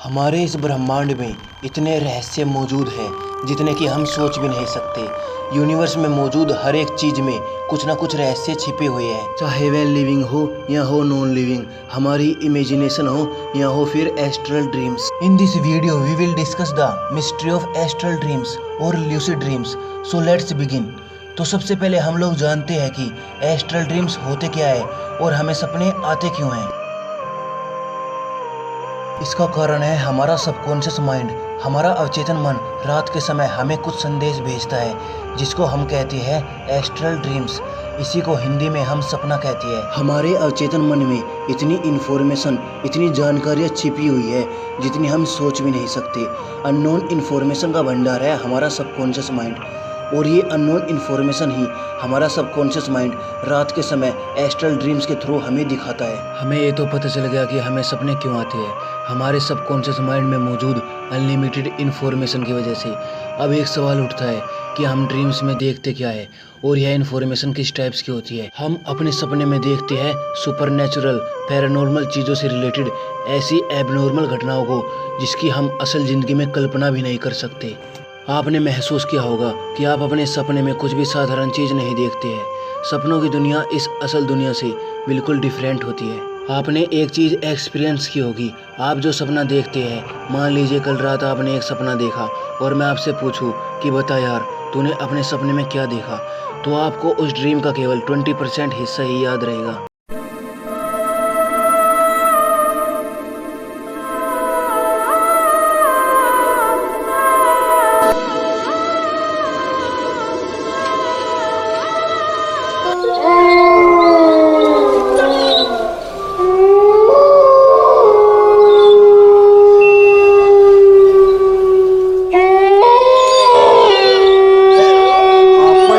हमारे इस ब्रह्मांड में इतने रहस्य मौजूद हैं जितने कि हम सोच भी नहीं सकते। यूनिवर्स में मौजूद हर एक चीज़ में कुछ ना कुछ रहस्य छिपे हुए हैं, चाहे वह लिविंग हो या हो नॉन लिविंग, हमारी इमेजिनेशन हो या हो फिर astral dreams. In this video we will discuss the mystery of astral dreams और lucid dreams. So let's begin. तो सबसे पहले हम लोग जानते हैं कि एस्ट्रल ड्रीम्स होते क्या है और हमें सपने आते क्यों हैं। इसका कारण है हमारा सबकॉन्शियस माइंड, हमारा अवचेतन मन रात के समय हमें कुछ संदेश भेजता है जिसको हम कहते हैं एस्ट्रल ड्रीम्स। इसी को हिंदी में हम सपना कहते हैं। हमारे अवचेतन मन में इतनी इन्फॉर्मेशन, इतनी जानकारियाँ छिपी हुई है जितनी हम सोच भी नहीं सकते। अननोन इन्फॉर्मेशन का भंडार है हमारा सबकॉन्शियस माइंड, और ये अननोन इन्फॉर्मेशन ही हमारा सबकॉन्शियस माइंड रात के समय एस्ट्रल ड्रीम्स के थ्रू हमें दिखाता है। हमें ये तो पता चल गया कि हमें सपने क्यों आते हैं, हमारे सबकॉन्शियस माइंड में मौजूद अनलिमिटेड इन्फॉर्मेशन की वजह से। अब एक सवाल उठता है कि हम ड्रीम्स में देखते क्या है और यह इन्फॉर्मेशन किस टाइप्स की होती है। हम अपने सपने में देखते हैं सुपरनैचुरल पैरानॉर्मल चीज़ों से रिलेटेड ऐसी एबनॉर्मल घटनाओं को जिसकी हम असल ज़िंदगी में कल्पना भी नहीं कर सकते। आपने महसूस किया होगा कि आप अपने सपने में कुछ भी साधारण चीज़ नहीं देखते हैं। सपनों की दुनिया इस असल दुनिया से बिल्कुल डिफरेंट होती है। आपने एक चीज़ एक्सपीरियंस की होगी। आप जो सपना देखते हैं, मान लीजिए कल रात आपने एक सपना देखा और मैं आपसे पूछूं कि बता यार तूने अपने सपने में क्या देखा, तो आपको उस ड्रीम का केवल 20% हिस्सा ही याद रहेगा।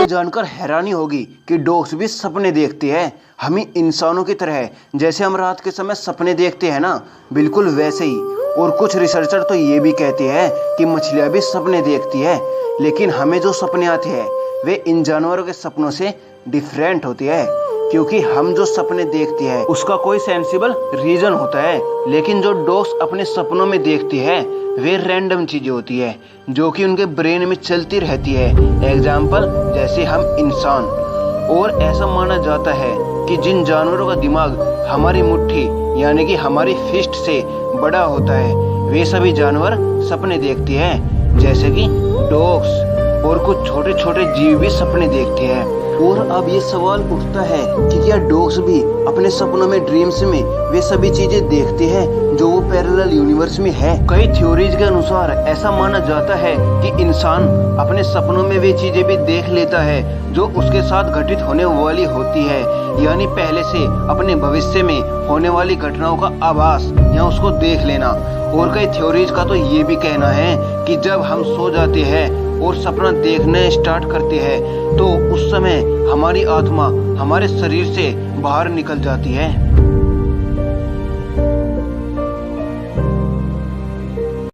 जानकर हैरानी होगी कि डॉग्स भी सपने देखते हैं, हम इंसानों की तरह। जैसे हम रात के समय सपने देखते हैं ना, बिल्कुल वैसे ही। और कुछ रिसर्चर तो ये भी कहते हैं कि मछलियाँ भी सपने देखती है, लेकिन हमें जो सपने आते हैं वे इन जानवरों के सपनों से डिफरेंट होते हैं, क्योंकि हम जो सपने देखते हैं उसका कोई सेंसिबल रीजन होता है। लेकिन जो डॉग्स अपने सपनों में देखती है वे रैंडम चीजें होती है जो कि उनके ब्रेन में चलती रहती है। एग्जाम्पल जैसे हम इंसान। और ऐसा माना जाता है कि जिन जानवरों का दिमाग हमारी मुट्ठी यानी कि हमारी फिस्ट से बड़ा होता है वे सभी जानवर सपने देखते हैं, जैसे कि डॉग्स। और कुछ छोटे छोटे जीव भी सपने देखते हैं। और अब ये सवाल उठता है कि क्या डॉग्स भी अपने सपनों में, ड्रीम्स में वे सभी चीजें देखते हैं जो वो पैरेलल यूनिवर्स में है। कई थ्योरीज के अनुसार ऐसा माना जाता है कि इंसान अपने सपनों में वे चीजें भी देख लेता है जो उसके साथ घटित होने वाली होती है, यानी पहले से अपने भविष्य में होने वाली घटनाओं का आभास या उसको देख लेना। और कई थ्योरीज का तो ये भी कहना है कि जब हम सो जाते हैं और सपना देखने स्टार्ट करते हैं तो उस समय हमारी आत्मा हमारे शरीर से बाहर निकल जाती है।